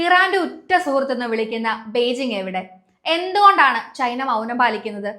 ഇറാന്റെ ഉറ്റ സുഹൃത്തെന്ന് വിളിക്കുന്ന ബെയ്ജിംഗ് എവിടെ? എന്തുകൊണ്ടാണ് ചൈന മൗനം പാലിക്കുന്നത്?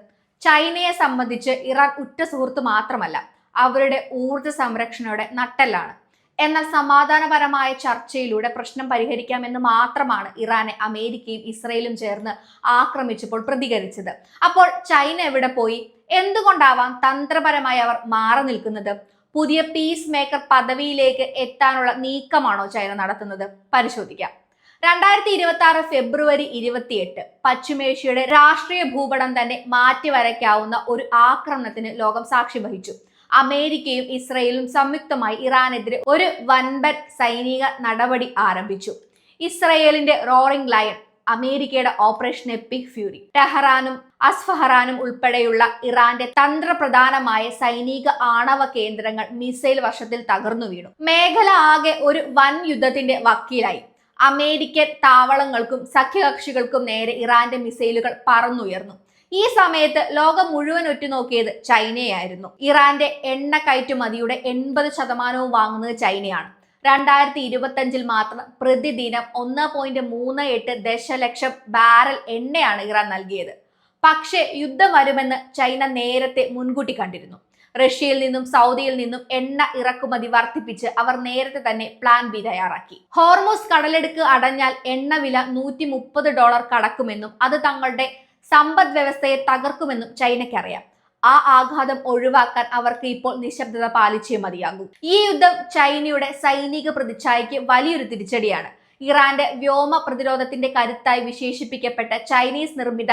ചൈനയെ സംബന്ധിച്ച് ഇറാൻ ഉറ്റ സുഹൃത്ത് മാത്രമല്ല, അവരുടെ ഊർജ സംരക്ഷണയുടെ നട്ടെല്ലാണ്. എന്നാൽ സമാധാനപരമായ ചർച്ചയിലൂടെ പ്രശ്നം പരിഹരിക്കാമെന്ന് മാത്രമാണ് ഇറാനെ അമേരിക്കയും ഇസ്രയേലും ചേർന്ന് ആക്രമിച്ചപ്പോൾ പ്രതികരിച്ചത്. അപ്പോൾ ചൈന എവിടെ പോയി? എന്തുകൊണ്ടാവാം തന്ത്രപരമായി അവർ മാറി നിൽക്കുന്നത്? പുതിയ പീസ് മേക്കർ പദവിയിലേക്ക് എത്താനുള്ള നീക്കമാണോ ചൈന നടത്തുന്നത്? പരിശോധിക്കാം. 2026 ഫെബ്രുവരി 28 പശ്ചിമേഷ്യയുടെ രാഷ്ട്രീയ ഭൂപടം തന്നെ മാറ്റിവരയ്ക്കാവുന്ന ഒരു ആക്രമണത്തിന് ലോകം സാക്ഷി വഹിച്ചു. അമേരിക്കയും ഇസ്രയേലും സംയുക്തമായി ഇറാനെതിരെ ഒരു വൻപൻ സൈനിക നടപടി ആരംഭിച്ചു. ഇസ്രയേലിന്റെ റോറിംഗ് ലയൺ, അമേരിക്കയുടെ ഓപ്പറേഷൻ എപ്പിക് ഫ്യൂരി, ടെഹ്റാനും അസ്ഫഹാനും ഉൾപ്പെടെയുള്ള ഇറാന്റെ തന്ത്രപ്രധാനമായ സൈനിക ആണവ കേന്ദ്രങ്ങൾ മിസൈൽ വർഷത്തിൽ തകർന്നു വീണു. മേഖല ആകെ ഒരു വൻ യുദ്ധത്തിന്റെ വക്കീലായി. അമേരിക്കൻ താവളങ്ങൾക്കും സഖ്യകക്ഷികൾക്കും നേരെ ഇറാന്റെ മിസൈലുകൾ പറന്നുയർന്നു. ഈ സമയത്ത് ലോകം മുഴുവൻ ഉറ്റുനോക്കിയത് ചൈനയായിരുന്നു. ഇറാന്റെ എണ്ണ കയറ്റുമതിയുടെ 80% വാങ്ങുന്നത് ചൈനയാണ്. 2025 മാത്രം പ്രതിദിനം 1.38 ദശലക്ഷം ബാരൽ എണ്ണയാണ് ഇറാൻ നൽകിയത്. പക്ഷേ യുദ്ധം വരുമെന്ന് ചൈന നേരത്തെ മുൻകൂട്ടി കണ്ടിരുന്നു. റഷ്യയിൽ നിന്നും സൗദിയിൽ നിന്നും എണ്ണ ഇറക്കുമതി വർദ്ധിപ്പിച്ച് അവർ നേരത്തെ തന്നെ പ്ലാൻ ബി തയ്യാറാക്കി. ഹോർമൂസ് കടലെടുക്ക് അടഞ്ഞാൽ എണ്ണ വില $130 കടക്കുമെന്നും അത് തങ്ങളുടെ സമ്പദ് വ്യവസ്ഥയെ തകർക്കുമെന്നും ചൈനയ്ക്കറിയാം. ആ ആഘാതം ഒഴിവാക്കാൻ അവർക്ക് ഇപ്പോൾ നിശബ്ദത പാലിച്ചേ മതിയാകൂ. ഈ യുദ്ധം ചൈനയുടെ സൈനിക പ്രതിച്ഛായയ്ക്ക് വലിയൊരു തിരിച്ചടിയാണ്. ഇറാന്റെ വ്യോമ പ്രതിരോധത്തിന്റെ കരുത്തായി വിശേഷിപ്പിക്കപ്പെട്ട ചൈനീസ് നിർമ്മിത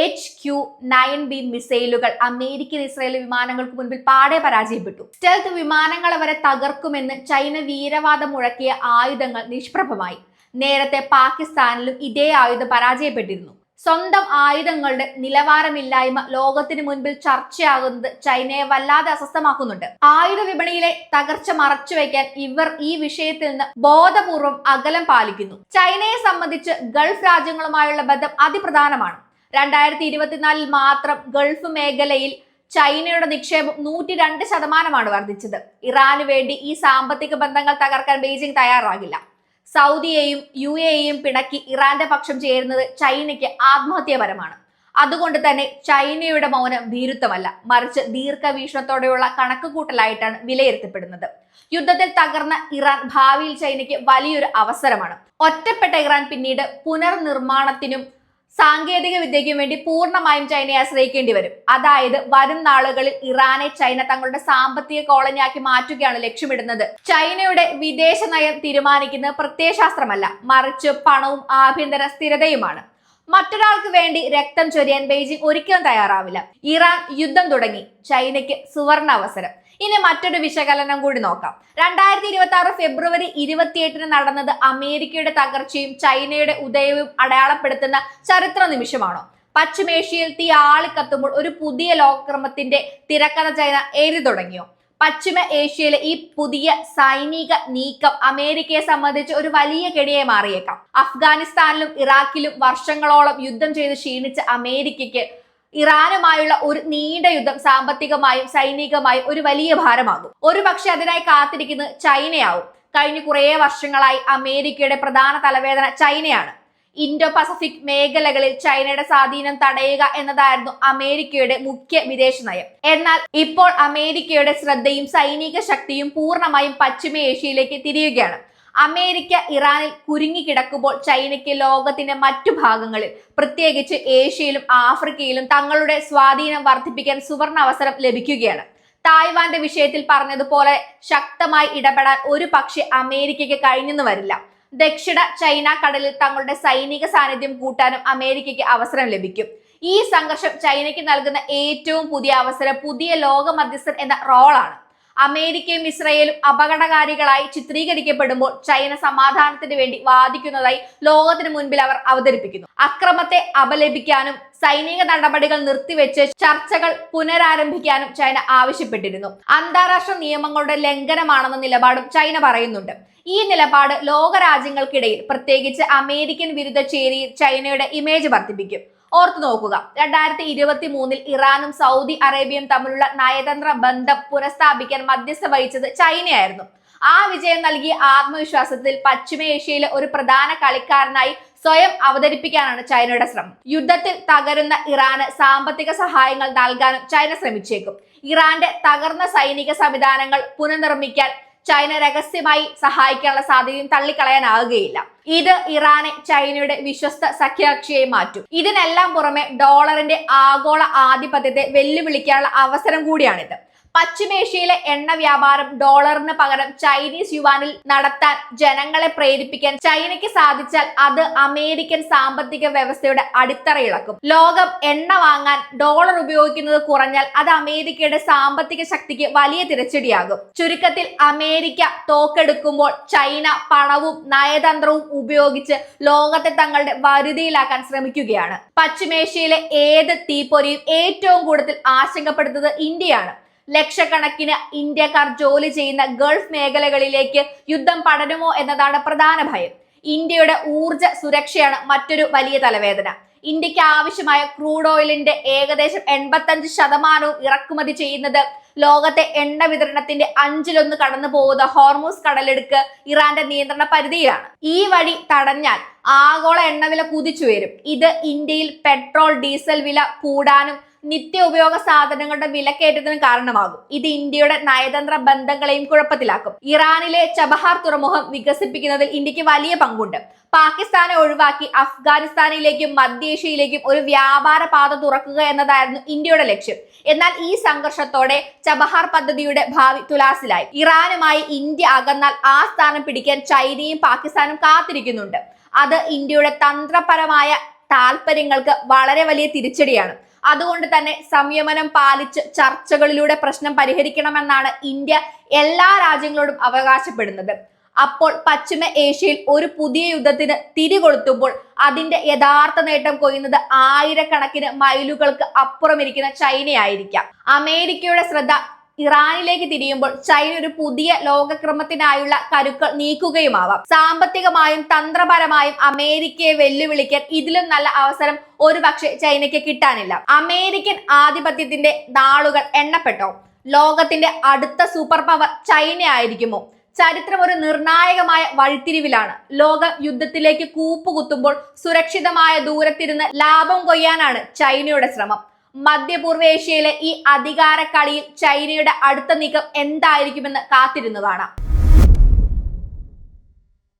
HQ-9B മിസൈലുകൾ അമേരിക്കൻ ഇസ്രായേൽ വിമാനങ്ങൾക്ക് മുൻപിൽ പാടെ പരാജയപ്പെട്ടു. സ്റ്റെൽത്ത് വിമാനങ്ങളെ വരെ തകർക്കുമെന്ന് ചൈന വീരവാദം മുഴക്കിയ ആയുധങ്ങൾ നിഷ്പ്രഭമായി. നേരത്തെ പാകിസ്ഥാനിലും ഇതേ ആയുധം പരാജയപ്പെട്ടിരുന്നു. സ്വന്തം ആയുധങ്ങളുടെ നിലവാരമില്ലായ്മ ലോകത്തിന് മുൻപിൽ ചർച്ചയാകുന്നത് ചൈനയെ വല്ലാതെ അസ്വസ്ഥമാക്കുന്നുണ്ട്. ആയുധ വിപണിയിലെ തകർച്ച മറച്ചുവെക്കാൻ ഇവർ ഈ വിഷയത്തിൽ നിന്ന് ബോധപൂർവം അകലം പാലിക്കുന്നു. ചൈനയെ സംബന്ധിച്ച് ഗൾഫ് രാജ്യങ്ങളുമായുള്ള ബന്ധം അതിപ്രധാനമാണ്. 2024 മാത്രം ഗൾഫ് മേഖലയിൽ ചൈനയുടെ നിക്ഷേപം 102% വർദ്ധിച്ചത്. ഇറാന് വേണ്ടി ഈ സാമ്പത്തിക ബന്ധങ്ങൾ തകർക്കാൻ ബെയ്ജിംഗ് തയ്യാറാകില്ല. സൗദിയെയും UAEയും പിണക്കി ഇറാന്റെ പക്ഷം ചേരുന്നത് ചൈനയ്ക്ക് ആത്മഹത്യാപരമാണ്. അതുകൊണ്ട് തന്നെ ചൈനയുടെ മൗനം ഭീരുത്വമല്ല, മറിച്ച് ദീർഘവീക്ഷണത്തോടെയുള്ള കണക്കുകൂട്ടലായിട്ടാണ് വിലയിരുത്തപ്പെടുന്നത്. യുദ്ധത്തിൽ തകർന്ന ഇറാൻ ഭാവിയിൽ ചൈനയ്ക്ക് വലിയൊരു അവസരമാണ്. ഒറ്റപ്പെട്ട ഇറാൻ പിന്നീട് പുനർനിർമ്മാണത്തിനും സാങ്കേതിക വിദ്യയ്ക്കും വേണ്ടി പൂർണ്ണമായും ചൈനയെ ആശ്രയിക്കേണ്ടി വരും. അതായത് വരും നാളുകളിൽ ഇറാനെ ചൈന തങ്ങളുടെ സാമ്പത്തിക കോളനിയാക്കി മാറ്റുകയാണ് ലക്ഷ്യമിടുന്നത്. ചൈനയുടെ വിദേശ നയം തീരുമാനിക്കുന്നത് പ്രത്യയശാസ്ത്രമല്ല, മറിച്ച് പണവും ആഭ്യന്തര സ്ഥിരതയുമാണ്. മറ്റൊരാൾക്ക് വേണ്ടി രക്തം ചൊരിയാൻ ബെയ്ജിംഗ് ഒരിക്കലും തയ്യാറാവില്ല. ഇറാൻ യുദ്ധം തുടങ്ങി, ചൈനയ്ക്ക് സുവർണ അവസരം. ഇനി മറ്റൊരു വിശകലനം കൂടി നോക്കാം. 2026 ഫെബ്രുവരി 28 നടന്നത് അമേരിക്കയുടെ തകർച്ചയും ചൈനയുടെ ഉദയവും അടയാളപ്പെടുത്തുന്ന ചരിത്ര നിമിഷമാണോ? പശ്ചിമേഷ്യയിൽ തീ ആളിക്കത്തുമ്പോൾ ഒരു പുതിയ ലോകക്രമത്തിന്റെ തിരക്കഥ ചൈന എഴുതി തുടങ്ങിയോ? പശ്ചിമ ഏഷ്യയിലെ ഈ പുതിയ സൈനിക നീക്കം അമേരിക്കയെ സംബന്ധിച്ച് ഒരു വലിയ കെണിയായി മാറിയേക്കാം. അഫ്ഗാനിസ്ഥാനിലും ഇറാഖിലും വർഷങ്ങളോളം യുദ്ധം ചെയ്ത് ക്ഷീണിച്ച അമേരിക്കയ്ക്ക് ഇറാനുമായുള്ള ഒരു നീണ്ട യുദ്ധം സാമ്പത്തികമായും സൈനികമായും ഒരു വലിയ ഭാരമാകും. ഒരുപക്ഷെ അതിനായി കാത്തിരിക്കുന്നത് ചൈനയാവും. കഴിഞ്ഞ കുറേ വർഷങ്ങളായി അമേരിക്കയുടെ പ്രധാന തലവേദന ചൈനയാണ്. ഇൻഡോ പസഫിക് മേഖലകളിൽ ചൈനയുടെ സ്വാധീനം തടയുക എന്നതായിരുന്നു അമേരിക്കയുടെ മുഖ്യ വിദേശ നയം. എന്നാൽ ഇപ്പോൾ അമേരിക്കയുടെ ശ്രദ്ധയും സൈനിക ശക്തിയും പൂർണ്ണമായും പശ്ചിമ ഏഷ്യയിലേക്ക് തിരിയുകയാണ്. അമേരിക്ക ഇറാനിൽ കുരുങ്ങിക്കിടക്കുമ്പോൾ ചൈനയ്ക്ക് ലോകത്തിന്റെ മറ്റു ഭാഗങ്ങളിൽ, പ്രത്യേകിച്ച് ഏഷ്യയിലും ആഫ്രിക്കയിലും തങ്ങളുടെ സ്വാധീനം വർദ്ധിപ്പിക്കാൻ സുവർണ അവസരം ലഭിക്കുകയാണ്. തായ്വാന്റെ വിഷയത്തിൽ പറഞ്ഞതുപോലെ ശക്തമായി ഇടപെടാൻ ഒരു പക്ഷേ അമേരിക്കയ്ക്ക് കഴിഞ്ഞെന്ന് വരില്ല. ദക്ഷിണ ചൈന കടലിൽ തങ്ങളുടെ സൈനിക സാന്നിധ്യം കൂട്ടാനും അമേരിക്കയ്ക്ക് അവസരം ലഭിക്കും. ഈ സംഘർഷം ചൈനയ്ക്ക് നൽകുന്ന ഏറ്റവും പുതിയ അവസരം പുതിയ ലോക മധ്യസ്ഥൻ എന്ന റോളാണ്. അമേരിക്കയും ഇസ്രയേലും അപകടകാരികളായി ചിത്രീകരിക്കപ്പെടുമ്പോൾ ചൈന സമാധാനത്തിന് വേണ്ടി വാദിക്കുന്നതായി ലോകത്തിന് മുൻപിൽ അവർ അവതരിപ്പിക്കുന്നു. അക്രമത്തെ അപലപിക്കാനും സൈനിക നടപടികൾ നിർത്തിവെച്ച് ചർച്ചകൾ പുനരാരംഭിക്കാനും ചൈന ആവശ്യപ്പെട്ടിരുന്നു. അന്താരാഷ്ട്ര നിയമങ്ങളുടെ ലംഘനമാണെന്ന നിലപാടും ചൈന പറയുന്നുണ്ട്. ഈ നിലപാട് ലോകരാജ്യങ്ങൾക്കിടയിൽ, പ്രത്യേകിച്ച് അമേരിക്കൻ വിരുദ്ധ ചേരിയിൽ ചൈനയുടെ ഇമേജ് വർദ്ധിപ്പിക്കും. ഓർത്തു നോക്കുക, 2023 ഇറാനും സൗദി അറേബ്യയും തമ്മിലുള്ള നയതന്ത്ര ബന്ധം പുനഃസ്ഥാപിക്കാൻ മധ്യസ്ഥ വഹിച്ചത് ചൈനയായിരുന്നു. ആ വിജയം നൽകിയ ആത്മവിശ്വാസത്തിൽ പശ്ചിമേഷ്യയിലെ ഒരു പ്രധാന കളിക്കാരനായി സ്വയം അവതരിപ്പിക്കാനാണ് ചൈനയുടെ ശ്രമം. യുദ്ധത്തിൽ തകരുന്ന ഇറാന് സാമ്പത്തിക സഹായങ്ങൾ നൽകാനും ചൈന ശ്രമിച്ചേക്കും. ഇറാന്റെ തകർന്ന സൈനിക സംവിധാനങ്ങൾ പുനർനിർമ്മിക്കാൻ ചൈന രഹസ്യമായി സഹായിക്കാനുള്ള സാധ്യതയും തള്ളിക്കളയാനാവുകയില്ല. ഇത് ഇറാനെ ചൈനയുടെ വിശ്വസ്ത സഖ്യകക്ഷിയായി മാറ്റും. ഇതിനെല്ലാം പുറമെ ഡോളറിന്റെ ആഗോള ആധിപത്യത്തെ വെല്ലുവിളിക്കാനുള്ള അവസരം കൂടിയാണിത്. പശ്ചിമേഷ്യയിലെ എണ്ണ വ്യാപാരം ഡോളറിന് പകരം ചൈനീസ് യുവാനിൽ നടത്താൻ ജനങ്ങളെ പ്രേരിപ്പിക്കാൻ ചൈനയ്ക്ക് സാധിച്ചാൽ അത് അമേരിക്കൻ സാമ്പത്തിക വ്യവസ്ഥയുടെ അടിത്തറയിളക്കും. ലോകം എണ്ണ വാങ്ങാൻ ഡോളർ ഉപയോഗിക്കുന്നത് കുറഞ്ഞാൽ അത് അമേരിക്കയുടെ സാമ്പത്തിക ശക്തിക്ക് വലിയ തിരിച്ചടിയാകും. ചുരുക്കത്തിൽ അമേരിക്ക തോക്കെടുക്കുമ്പോൾ ചൈന പണവും നയതന്ത്രവും ഉപയോഗിച്ച് ലോകത്തെ തങ്ങളുടെ വരുതിയിലാക്കാൻ ശ്രമിക്കുകയാണ്. പശ്ചിമേഷ്യയിലെ ഏത് തീപ്പൊരിയും ഏറ്റവും കൂടുതൽ ആശങ്കപ്പെടുന്നത് ഇന്ത്യയാണ്. ലക്ഷക്കണക്കിന് ഇന്ത്യക്കാർ ജോലി ചെയ്യുന്ന ഗൾഫ് മേഖലകളിലേക്ക് യുദ്ധം പടരുമോ എന്നതാണ് പ്രധാന ഭയം. ഇന്ത്യയുടെ ഊർജ സുരക്ഷയാണ് മറ്റൊരു വലിയ തലവേദന. ഇന്ത്യക്ക് ആവശ്യമായ ക്രൂഡ് ഓയിലിന്റെ ഏകദേശം 85% ഇറക്കുമതി ചെയ്യുന്നത് ലോകത്തെ എണ്ണ വിതരണത്തിന്റെ 1/5 കടന്നു പോകുന്ന ഹോർമൂസ് കടലെടുക്ക് ഇറാന്റെ നിയന്ത്രണ പരിധിയിലാണ്. ഈ വഴി തടഞ്ഞാൽ ആഗോള എണ്ണവില കുതിച്ചുയരും. ഇത് ഇന്ത്യയിൽ പെട്രോൾ ഡീസൽ വില കൂടാനും നിത്യ ഉപയോഗ സാധനങ്ങളുടെ വിലക്കയറ്റത്തിനും കാരണമാകും. ഇത് ഇന്ത്യയുടെ നയതന്ത്ര ബന്ധങ്ങളെയും കുഴപ്പത്തിലാക്കും. ഇറാനിലെ ചബഹാർ തുറമുഖം വികസിപ്പിക്കുന്നതിൽ ഇന്ത്യക്ക് വലിയ പങ്കുണ്ട്. പാകിസ്ഥാനെ ഒഴിവാക്കി അഫ്ഗാനിസ്ഥാനിലേക്കും മധ്യേഷ്യയിലേക്കും ഒരു വ്യാപാര പാത തുറക്കുക എന്നതായിരുന്നു ഇന്ത്യയുടെ ലക്ഷ്യം. എന്നാൽ ഈ സംഘർഷത്തോടെ ചബഹാർ പദ്ധതിയുടെ ഭാവി തുലാസിലായി. ഇറാനുമായി ഇന്ത്യ അകന്നാൽ ആ സ്ഥാനം പിടിക്കാൻ ചൈനയും പാകിസ്ഥാനും കാത്തിരിക്കുന്നുണ്ട്. അത് ഇന്ത്യയുടെ തന്ത്രപരമായ താൽപര്യങ്ങൾക്ക് വളരെ വലിയ തിരിച്ചടിയാണ്. അതുകൊണ്ട് തന്നെ സംയമനം പാലിച്ച് ചർച്ചകളിലൂടെ പ്രശ്നം പരിഹരിക്കണമെന്നാണ് ഇന്ത്യ എല്ലാ രാജ്യങ്ങളോടും അവകാശപ്പെടുന്നത്. അപ്പോൾ പശ്ചിമ ഏഷ്യയിൽ ഒരു പുതിയ യുദ്ധത്തിന് തിരികൊളുത്തുമ്പോൾ അതിന്റെ യഥാർത്ഥ നേട്ടം കൊയ്യുന്നത് ആയിരക്കണക്കിന് മൈലുകൾക്ക് അപ്പുറമിരിക്കുന്ന ചൈനയായിരിക്കാം. അമേരിക്കയുടെ ശ്രദ്ധ ഇറാനിലേക്ക് തിരിയുമ്പോൾ ചൈന ഒരു പുതിയ ലോകക്രമത്തിനായുള്ള കരുക്കൾ നീക്കുകയുമാവാം. സാമ്പത്തികമായും തന്ത്രപരമായും അമേരിക്കയെ വെല്ലുവിളിക്കാൻ ഇതിലും നല്ല അവസരം ഒരുപക്ഷെ ചൈനയ്ക്ക് കിട്ടാനില്ല. അമേരിക്കൻ ആധിപത്യത്തിന്റെ നാളുകൾ എണ്ണപ്പെട്ടോ? ലോകത്തിന്റെ അടുത്ത സൂപ്പർ പവർ ചൈന ആയിരിക്കുമോ? ചരിത്രം ഒരു നിർണായകമായ വഴിത്തിരിവിലാണ്. ലോകം യുദ്ധത്തിലേക്ക് കൂപ്പുകുത്തുമ്പോൾ സുരക്ഷിതമായ ദൂരത്തിരുന്ന് ലാഭം കൊയ്യാനാണ് ചൈനയുടെ ശ്രമം. മധ്യപൂർവേഷ്യയിലെ ഈ അധികാര കളിയിൽ ചൈനയുടെ അടുത്ത നീക്കം എന്തായിരിക്കുമെന്ന് കാത്തിരുന്നു കാണാം.